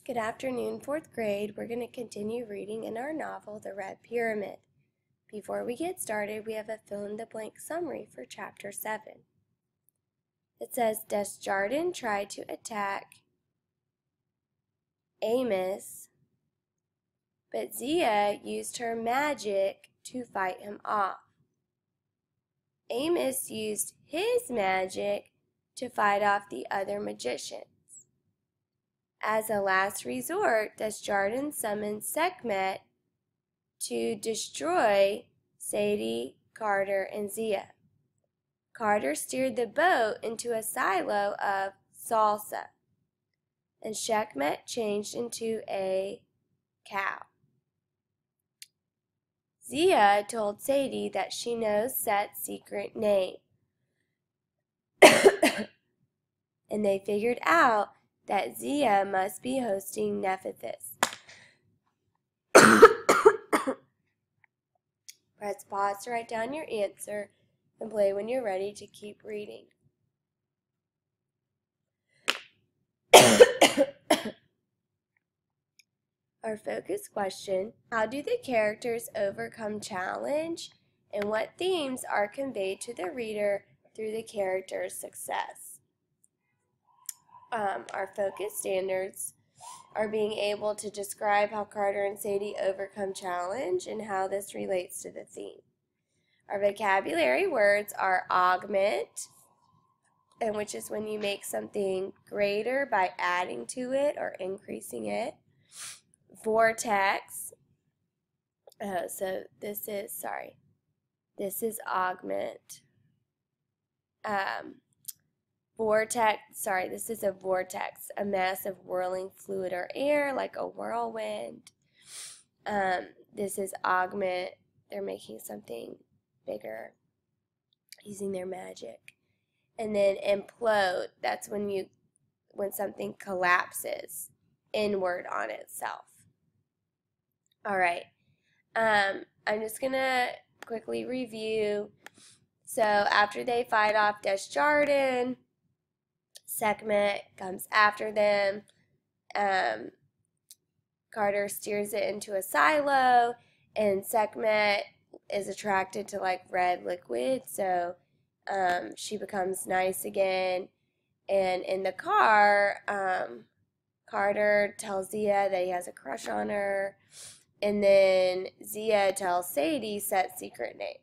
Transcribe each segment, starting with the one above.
Good afternoon, 4th grade. We're going to continue reading in our novel, The Red Pyramid. Before we get started, we have a fill-in-the-blank summary for Chapter 7. It says, Desjardins tried to attack Amos, but Zia used her magic to fight him off. Amos used his magic to fight off the other magicians. As a last resort, Desjardins summoned Sekhmet to destroy Sadie, Carter, and Zia. Carter steered the boat into a silo of salsa, and Sekhmet changed into a cow. Zia told Sadie that she knows Set's secret name, and they figured out that Zia must be hosting Nephthys. Press pause to write down your answer and play when you're ready to keep reading. Our focus question: how do the characters overcome challenge, and what themes are conveyed to the reader through the character's success? Our focus standards are being able to describe how Carter and Sadie overcome challenge and how this relates to the theme. Our vocabulary words are augment, and which is when you make something greater by adding to it or increasing it. Vortex, this is augment. This is a vortex, a mass of whirling fluid or air like a whirlwind. This is augment. They're making something bigger using their magic. And then implode, that's when something collapses inward on itself. All right. I'm just going to quickly review. So after they fight off Desjardins, Sekhmet comes after them. Carter steers it into a silo, and Sekhmet is attracted to like red liquid, so she becomes nice again. And in the car, Carter tells Zia that he has a crush on her, and then Zia tells Sadie Set's secret name.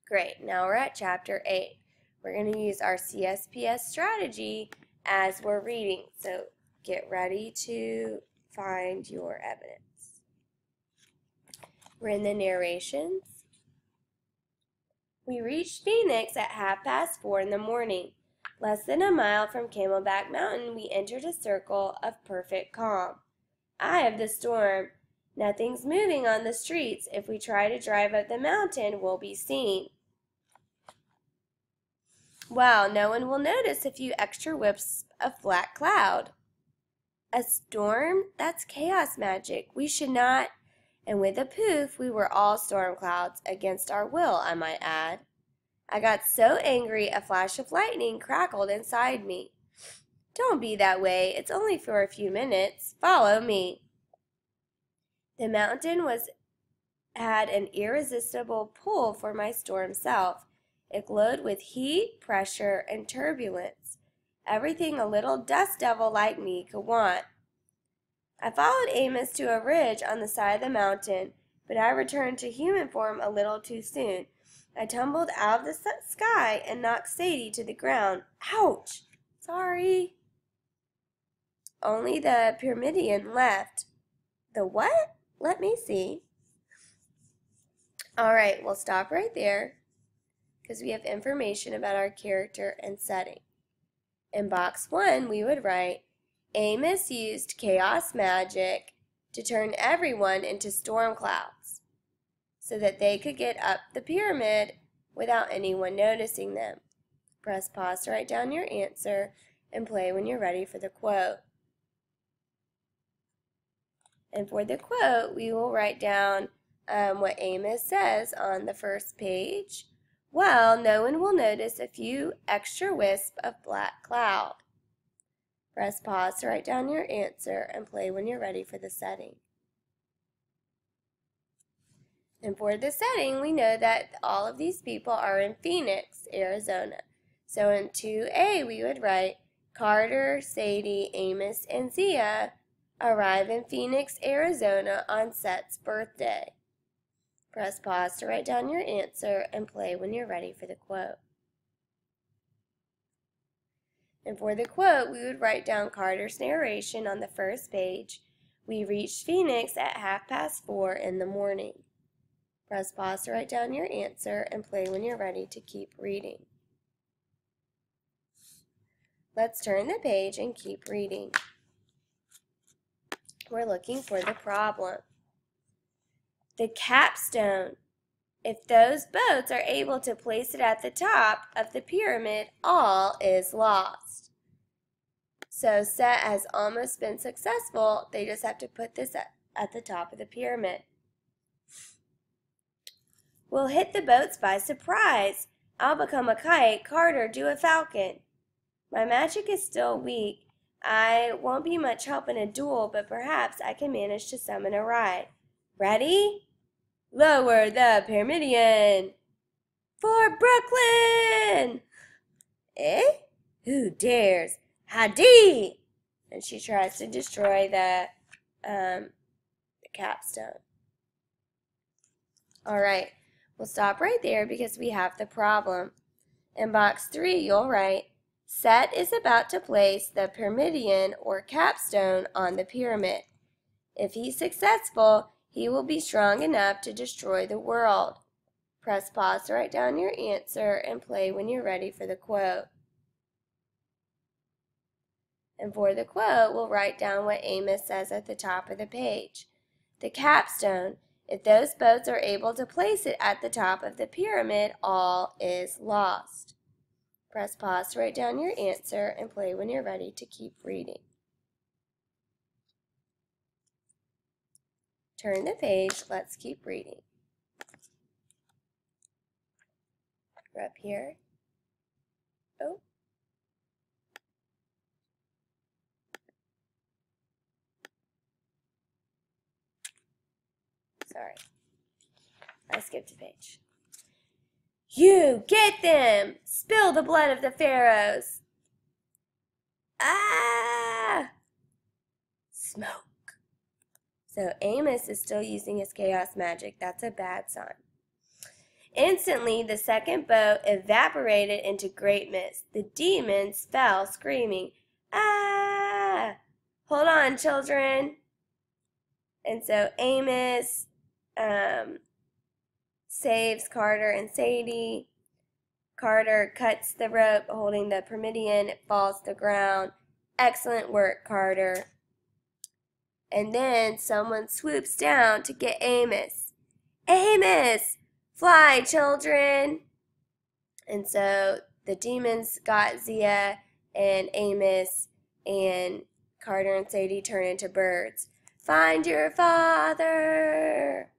Great, now we're at Chapter 8. We're going to use our CSPS strategy as we're reading, so get ready to find your evidence. We're in the narrations. We reached Phoenix at 4:30 in the morning. Less than a mile from Camelback Mountain, we entered a circle of perfect calm. Eye of the storm. Nothing's moving on the streets. If we try to drive up the mountain, we'll be seen. Wow, no one will notice a few extra wisps of black cloud. A storm? That's chaos magic. We should not. And with a poof, we were all storm clouds, against our will, I might add. I got so angry a flash of lightning crackled inside me. Don't be that way. It's only for a few minutes. Follow me. The mountain had an irresistible pull for my storm self. It glowed with heat, pressure, and turbulence. Everything a little dust devil like me could want. I followed Amos to a ridge on the side of the mountain, but I returned to human form a little too soon. I tumbled out of the sky and knocked Sadie to the ground. Ouch! Sorry. Only the Pyramidion left. The what? Let me see. All right, we'll stop right there, because we have information about our character and setting. In box 1, we would write, Amos used chaos magic to turn everyone into storm clouds so that they could get up the pyramid without anyone noticing them. Press pause to write down your answer and play when you're ready for the quote. And for the quote, we will write down what Amos says on the first page. Well, no one will notice a few extra wisps of black cloud. Press pause to write down your answer and play when you're ready for the setting. And for the setting, we know that all of these people are in Phoenix, Arizona. So in 2A, we would write Carter, Sadie, Amos, and Zia arrive in Phoenix, Arizona on Seth's birthday. Press pause to write down your answer and play when you're ready for the quote. And for the quote, we would write down Carter's narration on the first page. We reached Phoenix at 4:30 in the morning. Press pause to write down your answer and play when you're ready to keep reading. Let's turn the page and keep reading. We're looking for the problem. The capstone. If those boats are able to place it at the top of the pyramid, all is lost. So Seth has almost been successful. They just have to put this at the top of the pyramid. We'll hit the boats by surprise. I'll become a kite, Carter do a falcon. My magic is still weak. I won't be much help in a duel, but perhaps I can manage to summon a ride. Ready? Lower the Pyramidion! For Brooklyn! Eh? Who dares? Hadi! And she tries to destroy the capstone. Alright, we'll stop right there because we have the problem. In box 3, you'll write, Seth is about to place the Pyramidion or capstone on the pyramid. If he's successful, he will be strong enough to destroy the world. Press pause to write down your answer and play when you're ready for the quote. And for the quote, we'll write down what Amos says at the top of the page. The capstone. If those boats are able to place it at the top of the pyramid, all is lost. Press pause to write down your answer and play when you're ready to keep reading. Turn the page, let's keep reading. We're up here. Oh. Sorry. I skipped a page. You get them! Spill the blood of the pharaohs! Ah! Smoke. So Amos is still using his chaos magic. That's a bad sign. Instantly, the second boat evaporated into great mist. The demons fell screaming, ah! Hold on, children. And so Amos saves Carter and Sadie. Carter cuts the rope holding the Pyramidion. It falls to the ground. Excellent work, Carter. And then someone swoops down to get Amos. Amos! Fly, children! And so the demons got Zia and Amos, and Carter and Sadie turn into birds. Find your father!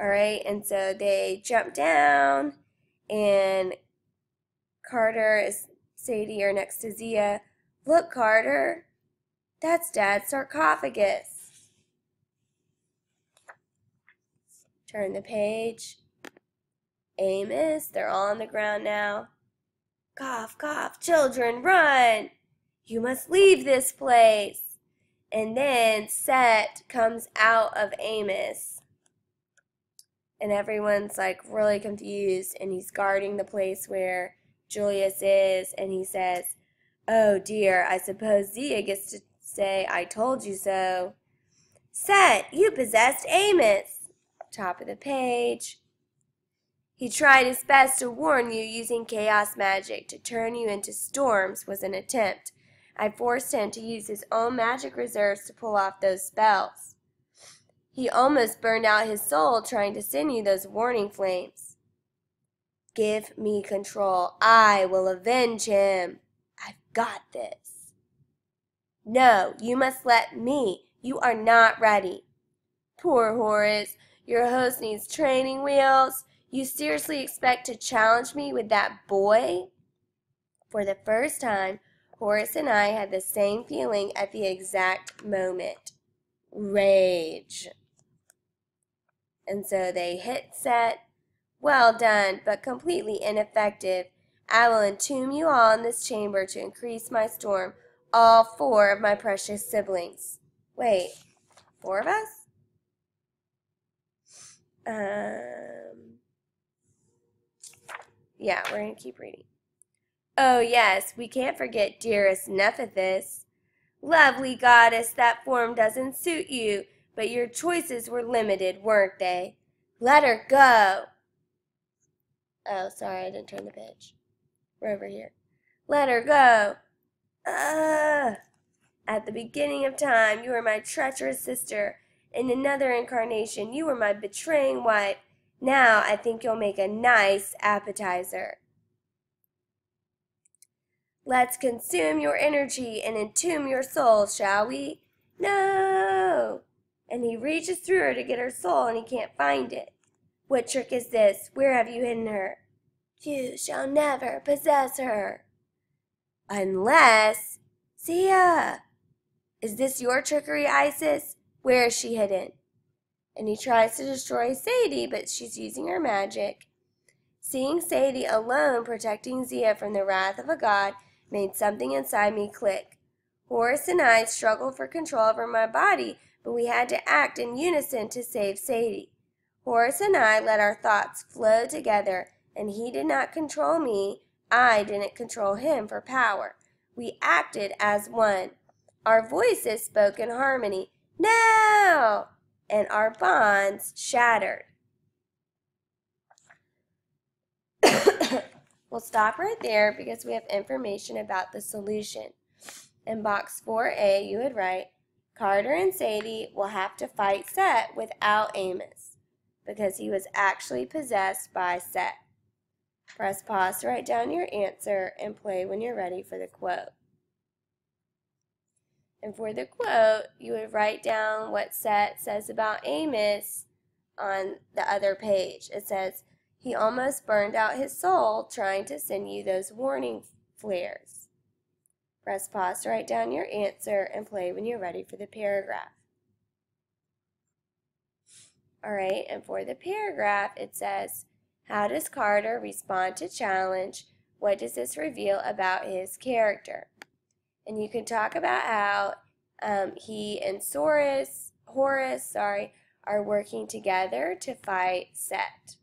Alright, and so they jump down, and Carter and Sadie are next to Zia. Look, Carter! That's Dad's sarcophagus. Turn the page. Amos, they're all on the ground now. Cough, cough, children, run! You must leave this place. And then Seth comes out of Amos. And everyone's like really confused, and he's guarding the place where Julius is, and he says, oh dear, I suppose Zia gets to say, I told you so. Seth, you possessed Amos. Top of the page. He tried his best to warn you using chaos magic. To turn you into storms was an attempt. I forced him to use his own magic reserves to pull off those spells. He almost burned out his soul trying to send you those warning flames. Give me control. I will avenge him. I've got this. No, you must let me. You are not ready. Poor Horace. Your host needs training wheels. You seriously expect to challenge me with that boy? For the first time, Horace and I had the same feeling at the exact moment. Rage. And so they hit set. Well done, but completely ineffective. I will entomb you all in this chamber to increase my storm. All 4 of my precious siblings. Wait, 4 of us? Yeah, we're going to keep reading. Oh, yes, we can't forget dearest Nephthys. Lovely goddess, that form doesn't suit you, but your choices were limited, weren't they? Let her go. Oh, sorry, I didn't turn the page. We're over here. Let her go. At the beginning of time, you were my treacherous sister. In another incarnation, you were my betraying wife. Now I think you'll make a nice appetizer. Let's consume your energy and entomb your soul, shall we? No! And he reaches through her to get her soul, and he can't find it. What trick is this? Where have you hidden her? You shall never possess her. Unless... Zia! Is this your trickery, Isis? Where is she hidden? And he tries to destroy Sadie, but she's using her magic. Seeing Sadie alone protecting Zia from the wrath of a god made something inside me click. Horace and I struggled for control over my body, but we had to act in unison to save Sadie. Horace and I let our thoughts flow together, and he did not control me. I didn't control him for power. We acted as one. Our voices spoke in harmony. Now! And our bonds shattered. We'll stop right there because we have information about the solution. In box 4A, you would write, Carter and Sadie will have to fight Set without Amos because he was actually possessed by Set. Press pause to write down your answer and play when you're ready for the quote. And for the quote, you would write down what Set says about Amos on the other page. It says, he almost burned out his soul trying to send you those warning flares. Press pause to write down your answer and play when you're ready for the paragraph. Alright, and for the paragraph, it says, how does Carter respond to challenge? What does this reveal about his character? And you can talk about how he and Horace are working together to fight Set.